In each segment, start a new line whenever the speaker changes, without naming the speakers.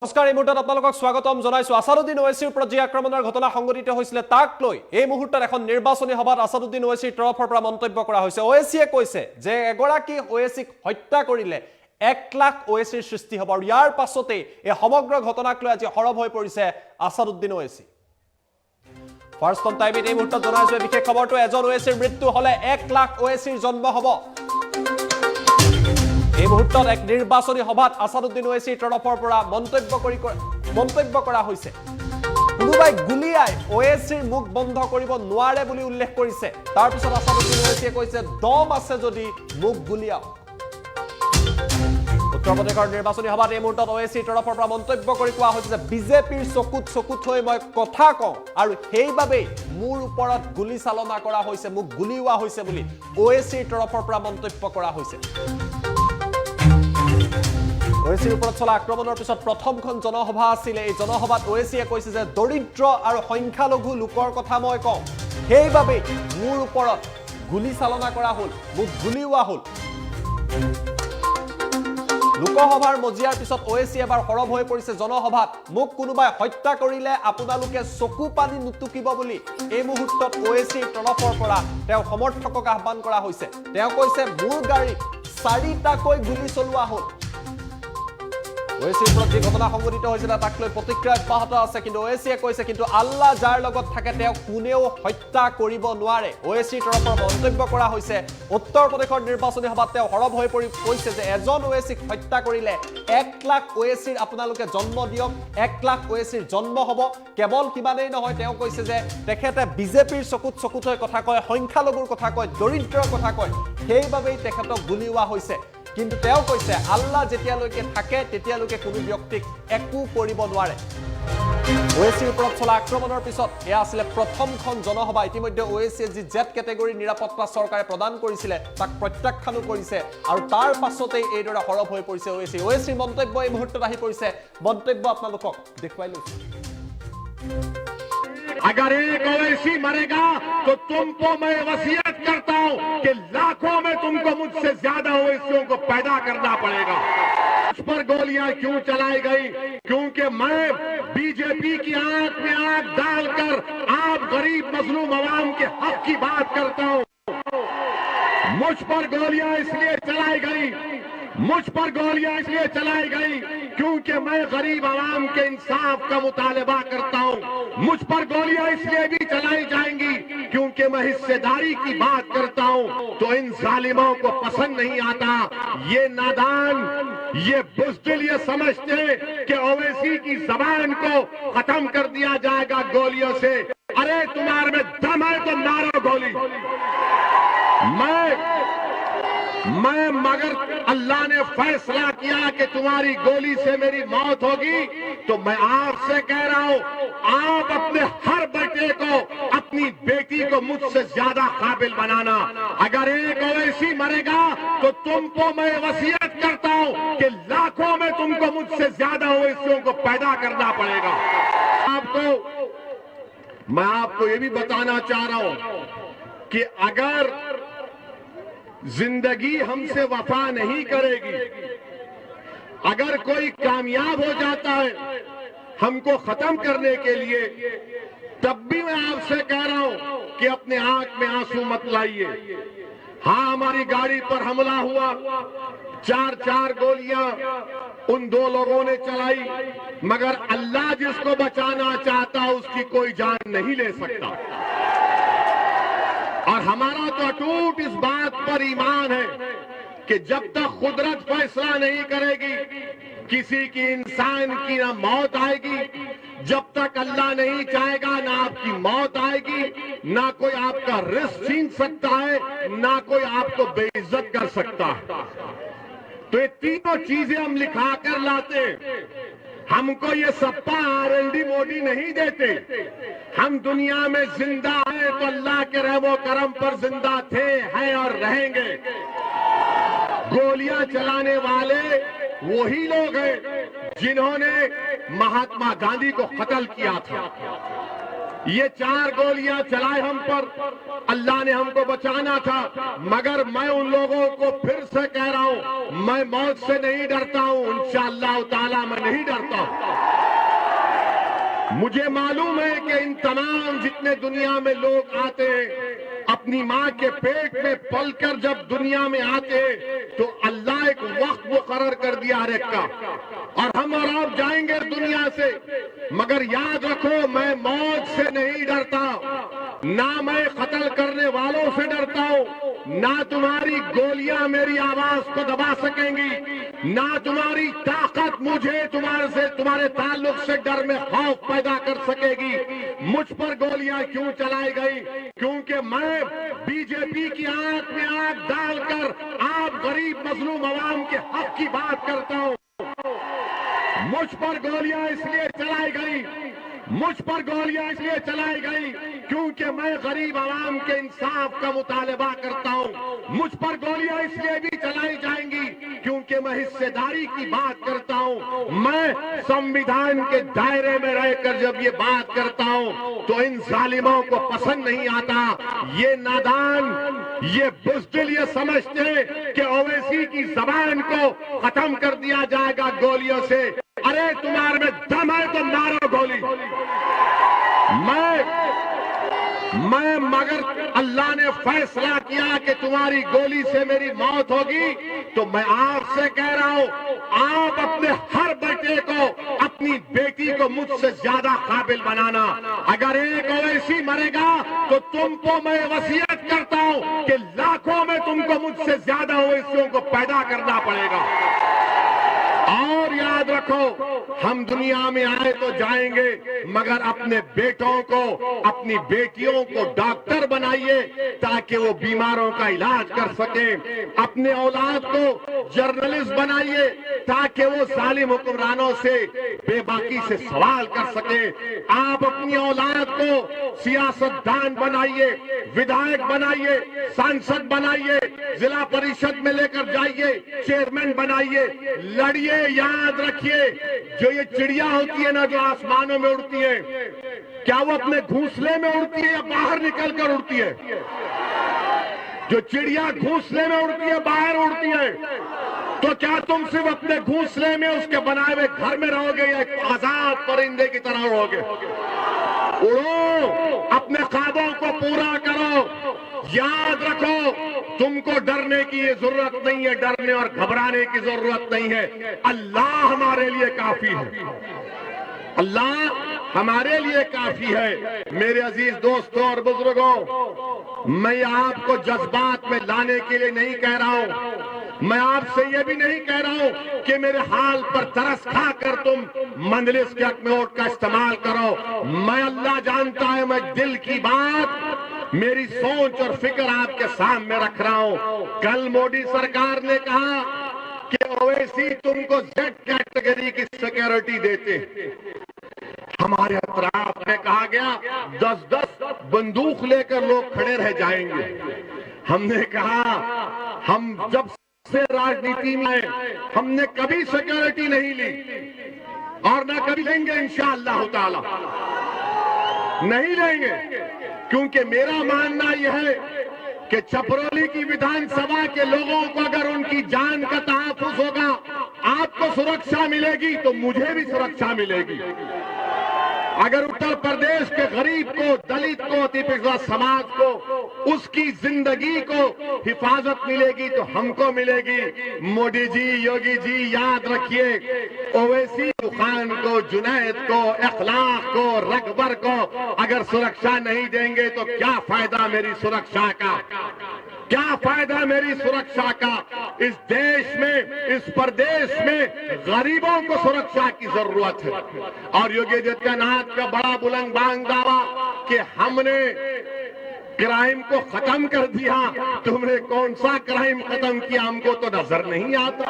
নমস্কাৰ এই মুহূৰ্তত আপোনালোকক স্বাগতম জনাইছো আসাদুদ্দিন ওৱেইচিৰ ওপৰত যি আক্ৰমণৰ ঘটনা সংঘটিত হৈছিল তাক লৈ এই মুহূৰ্তত এখন নিৰ্বাচনী সভাত আসাদুদ্দিন ওৱেইচিৰ তৰফৰ পৰা মন্তব্য কৰা হৈছে ওৱেইচিয়ে কৈছে যে এগৰাকী ওৱেইচিক হত্যা কৰিলে 1 লাখ ওৱেইচিৰ সৃষ্টি হ'ব আৰু ইয়াৰ পাছতে এই সমগ্ৰ ঘটনাক লৈ আজি হৰব হৈ পৰিছে আসাদুদ্দিন ওৱেইচি ফাৰ্ষ্ট অন টাইমত এই মুহূৰ্তত জনাইছো বিশেষ খবৰটো এজন ওৱেইচিৰ মৃত্যু হলে 1 লাখ ওৱেইচিৰ জন্ম হ'ব এই মুহূৰ্তত এক নিৰ্বাচনী সভাত আসাদুদ্দিন ওৱেইচিৰ তৰফৰ পৰা মন্তব্য কৰা হৈছে কোনোবাই গুলিয়াই ওৱেইচিৰ মুখ বন্ধ কৰিব নোৱাৰে বুলি উল্লেখ কৰিছে তাৰ পিছত আসাদুদ্দিন ওৱেইচিয়ে কৈছে দম আছে যদি মুখ গুলিয়াও উত্তৰ প্ৰদেশৰ নিৰ্বাচনী সভাত এই মুহূৰ্তত ওৱেইচিৰ তৰফৰ পৰা মন্তব্য কৰি কোৱা হৈছে যে বিজেপিৰ চকুত হৈ মই কথা কওঁ আৰু সেইবাবেই মোৰ ওপৰত গুলি চালনা কৰা হৈছে মুখ গুলিওৱা হৈছে বুলি ওৱেইচিৰ তৰফৰ পৰা মন্তব্য কৰা হৈছে ওৱেইচিৰ ওপৰত চলা আক্ৰমণৰ পিছত প্ৰথমখন জনসভা আছিল এই জনসভাত ওৱেইচিয়ে কৈছে যে দৰিদ্ৰ আৰু সংখ্যালঘু লোকৰ কথা মই কওঁ সেইবাবে মোৰ ওপৰত গুলি চালনা কৰা হ'ল মুখ গুলিওৱা হ'ল লোকসভাৰ মজিয়াৰ পিছত ওৱেইচি এবাৰ হৰব হৈ পৰিছে জনসভাত মোক কোনোবাই হত্যা কৰিলে আপোনালোকে চকু পানী নুটুকিব বুলি এই মুহূৰ্তত ওৱেইচিৰ তৰফৰ পৰা তেওঁ সমৰ্থকক আহ্বান কৰা হৈছে তেওঁ কৈছে মোৰ গাড়ীত 4টাকৈ গুলি চলোৱা হ'ল ওৱেইচিৰ ওপৰত যি ঘটনা সংঘটিত হৈছিল তাক লৈ প্ৰতিক্ৰিয়া অব্যাহত আছে কিন্তু ওৱেইচিয়ে কৈছে কিন্তু আল্লাহ যাৰ লগত থাকে তেওঁ কোনেও হত্যা কৰিব নোৱাৰে ওৱেইচিৰ তৰফৰ মন্তব্য কৰা হৈছে উত্তৰ প্ৰদেশৰ নিৰ্বাচনী সভাত তেওঁ হৰব হৈ কৈছে যে এজন ওৱেইচিক হত্যা কৰিলে 1 লাখ ওৱেইচিৰ আপোনালোকে জন্ম দিয়ক 1 লাখ ওৱেইচিৰ জন্ম হ'ব কেৱল কিমানেই নহয় তেওঁ কৈছে যে তেখেতে বিজেপিৰ চকুত হৈ কথা কয় সংখ্যালঘুৰ কথা কয় দৰিদ্ৰৰ কথা কয় সেইবাবেই তেখেতক গুলিওৱা হৈছে কিন্তু তেওঁ কৈছে আল্লাহ যেতিয়ালৈকে থাকে তেতিয়ালৈকে কোনো ব্যক্তিক একো কৰিব নোৱাৰে ওৱেইচিৰ ওপৰত চলা আক্ৰমণৰ পিছত এয়া আছিল প্ৰথমখন জনসভা ইতিমধ্যে ওৱেইচিয়ে যি জেড কেটেগৰী নিৰাপত্তা চৰকাৰে প্ৰদান কৰিছিল তাক প্ৰত্যাখ্যানো কৰিছে আৰু তাৰ পাছতেই এইদৰে হৰব হৈ পৰিছে ওৱেইচিৰ মন্তব্য এই মুহূৰ্তত আহি পৰিছে মন্তব্য আপোনালোকক দেখুৱাই লৈছো
अगर एक ओवैसी मरेगा तो तुमको मैं वसीयत करता हूं कि लाखों में तुमको मुझसे ज्यादा ओवैसियों को पैदा करना पड़ेगा उस पर गोलियां क्यों चलाई गई क्योंकि मैं बीजेपी की आंख में आंख डालकर आप गरीब मजलूम अवाम के हक की बात करता हूं मुझ पर गोलियां इसलिए चलाई गई क्योंकि मैं गरीब आवाम के इंसाफ का मुतालबा करता हूं मुझ पर गोलियां इसलिए भी चलाई जाएंगी क्योंकि मैं हिस्सेदारी की बात करता हूं तो इन जालिमों को पसंद नहीं आता ये नादान ये बुज़दिल ये समझते कि ओवैसी की जबान को खत्म कर दिया जाएगा गोलियों से अरे तुम्हारे में दम है तो मारो गोली मैं मगर अल्लाह ने फैसला किया कि तुम्हारी गोली से मेरी मौत होगी तो मैं आपसे कह रहा हूं आप अपने हर बेटे को अपनी बेटी को मुझसे ज्यादा काबिल बनाना अगर एक ओवैसी मरेगा तो तुमको मैं वसीयत करता हूं कि लाखों में तुमको मुझसे ज्यादा ओवैसियों को पैदा करना पड़ेगा मैं आपको ये भी बताना चाह रहा हूं कि अगर जिंदगी हमसे वफा नहीं करेगी अगर कोई कामयाब हो जाता है हमको खत्म करने के लिए तब भी मैं आपसे कह रहा हूं कि अपने आंख में आंसू मत लाइए हां हमारी गाड़ी पर हमला हुआ 4 गोलियां उन 2 लोगों ने चलाई मगर अल्लाह जिसको बचाना चाहता उसकी कोई जान नहीं ले सकता और हमारा तो अटूट इस बात पर ईमान है कि जब तक कुदरत फैसला नहीं करेगी किसी की इंसान की ना मौत आएगी जब तक अल्लाह नहीं चाहेगा ना आपकी मौत आएगी ना कोई आपका रिस्क छीन सकता है ना कोई आपको बेइज्जत कर सकता है तो ये तीनों चीजें हम लिखा कर लाते हमको ये सप्पा आरएलडी मोदी नहीं देते हम दुनिया में जिंदा हैं तो अल्लाह के रहमो करम पर जिंदा थे हैं और रहेंगे गोलियां चलाने वाले वही लोग हैं जिन्होंने महात्मा गांधी को कत्ल किया था ये 4 गोलियां चलाए हम पर, अल्लाह ने हमको बचाना था। मगर मैं उन लोगों को फिर से कह रहा हूं, मैं मौत से नहीं डरता हूं, इंशाअल्लाह ताला मैं नहीं डरता हूं। मुझे मालूम है कि इन तमाम जितने दुनिया में लोग आते हैं, अपनी मां के पेट में पलकर जब दुनिया में आते हैं, तो अल्लाह एक वक्त मुकर्रर कर दिया हर एक का, और हम और आप जाएंगे दुनिया से। मगर याद रखो, मैं मौत से नहीं डरता, ना मैं कत्ल करने वालों से डरता हूं, ना तुम्हारी गोलियां मेरी आवाज को दबा सकेंगी, ना तुम्हारी ताकत मुझे तुम्हारे ताल्लुक से डर में खौफ पैदा कर सकेगी। मुझ पर गोलियां क्यों चलाई गई? क्योंकि मैं बीजेपी की आंख में आंख डालकर आप गरीब मजलूम अवाम के हक की बात करता हूं। मुझ पर गोलियां इसलिए चलाई गई, मुझ पर गोलियां इसलिए चलाई गई क्योंकि मैं गरीब आवाम के इंसाफ का मुतालबा करता हूं। मुझ पर गोलियां इसलिए भी चलाई जाएंगी क्योंकि मैं हिस्सेदारी की बात करता हूं। मैं संविधान के दायरे में रहकर जब ये बात करता हूं तो इन जालिमों को पसंद नहीं आता। ये नादान, ये बुज़दिल ये समझते हैं कि ओवैसी की जबान को खत्म कर दिया जाएगा गोलियों से। अरे तुम्हारे में दम है तो मारो गोली। मगर अल्लाह ने फैसला किया कि तुम्हारी गोली से मेरी मौत होगी, तो मैं आपसे कह रहा हूं, आप अपने हर बेटे को, अपनी बेटी को मुझसे ज्यादा काबिल बनाना। अगर एक ओवैसी मरेगा तो तुमको मैं वसीयत करता हूं कि लाखों में तुमको मुझसे ज्यादा ओवैसियों को पैदा करना पड़ेगा। और याद रखो, हम दुनिया में आए तो जाएंगे, मगर अपने बेटों को, अपनी बेटियों को डॉक्टर बनाइए ताकि वो बीमारों का इलाज कर सके। अपने औलाद को जर्नलिस्ट बनाइए ताकि वो जालिम हुक्मरानों से बेबाकी से सवाल कर सके। आप अपनी औलाद को सियासतदान बनाइए, विधायक बनाइए, सांसद बनाइए, जिला परिषद में लेकर जाइए, चेयरमैन बनाइए, लड़िए। याद रखिए, जो ये चिड़िया होती है ना, जो आसमानों में उड़ती है, क्या वो अपने घोंसले में उड़ती है या बाहर निकलकर उड़ती है? जो चिड़िया घोंसले में उड़ती है, बाहर उड़ती है, तो क्या तुम सिर्फ अपने घोंसले में उसके बनाए हुए घर में रहोगे या एक आजाद परिंदे की तरह रहोगे? उड़ो, अपने ख्वाबों को पूरा करो। याद रखो, तुमको डरने की ये जरूरत नहीं है, डरने और घबराने की जरूरत नहीं है। अल्लाह हमारे लिए काफी है, अल्लाह हमारे लिए काफी है। मेरे अजीज दोस्तों और बुजुर्गों, मैं आपको जज्बात में लाने के लिए नहीं कह रहा हूं, मैं आपसे यह भी नहीं कह रहा हूं कि मेरे हाल पर तरस खाकर तुम मंजलिस के हक में वोट का इस्तेमाल करो। मैं, अल्लाह जानता है, मैं दिल की बात, मेरी सोच और फिक्र आपके सामने रख रहा हूं। कल मोदी सरकार ने कहा कि ओवैसी तुमको जेड कैटेगरी की सिक्योरिटी देते। हमारे अतराफ में कहा गया 10-10 बंदूक लेकर लोग खड़े रह जाएंगे। हमने कहा, हम जब से राजनीति में आए, हमने कभी सिक्योरिटी नहीं ली और ना कभी लेंगे, इंशाअल्लाह ताला नहीं लेंगे। क्योंकि मेरा मानना यह है कि छपरौली की विधानसभा के लोगों को अगर उनकी जान का तहफ्फुज़ होगा, आपको सुरक्षा मिलेगी तो मुझे भी सुरक्षा मिलेगी। अगर उत्तर प्रदेश के गरीब को, दलित को, अति पिछड़ा समाज को, उसकी जिंदगी को हिफाजत मिलेगी तो हमको मिलेगी। मोदी जी, योगी जी, याद रखिए, ओवैसी खान को, जुनैद को, इखलाक को, रकबर को अगर सुरक्षा नहीं देंगे तो क्या फायदा मेरी सुरक्षा का? क्या फायदा मेरी सुरक्षा का? इस देश में, इस प्रदेश में गरीबों को सुरक्षा की जरूरत है। और योगी आदित्यनाथ का बड़ा बुलंद बांग दावा कि हमने क्राइम को खत्म कर दिया। तुमने कौन सा क्राइम खत्म किया, हमको तो नजर नहीं आता।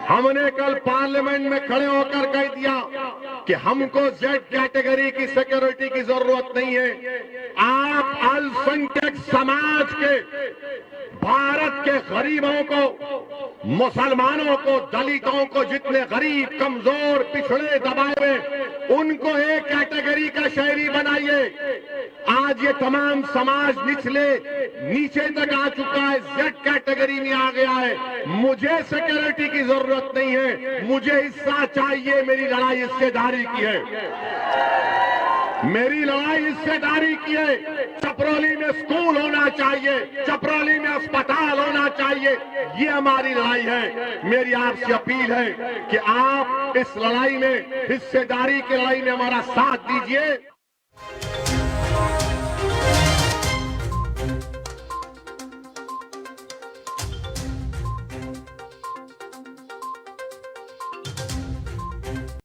हमने कल पार्लियामेंट में खड़े होकर कह दिया कि हमको जेड कैटेगरी की सिक्योरिटी की जरूरत नहीं है। आप अल्पसंख्यक समाज के, भारत के गरीबों को, मुसलमानों को, दलितों को, जितने गरीब, कमजोर, पिछड़े, दबाए हुए, उनको एक कैटेगरी का शहरी बनाइए। आज ये तमाम समाज नीचे तक आ चुका है, जेड कैटेगरी में आ गया है। मुझे सिक्योरिटी की जरूरत नहीं है, मुझे हिस्सा चाहिए। मेरी लड़ाई हिस्सेदारी की है, मेरी लड़ाई हिस्सेदारी की है। चपरौली में स्कूल होना चाहिए, चपरौली में अस्पताल होना चाहिए, ये हमारी लड़ाई है। मेरी आपसे अपील है कि आप इस लड़ाई में, हिस्सेदारी की लड़ाई में हमारा साथ दीजिए।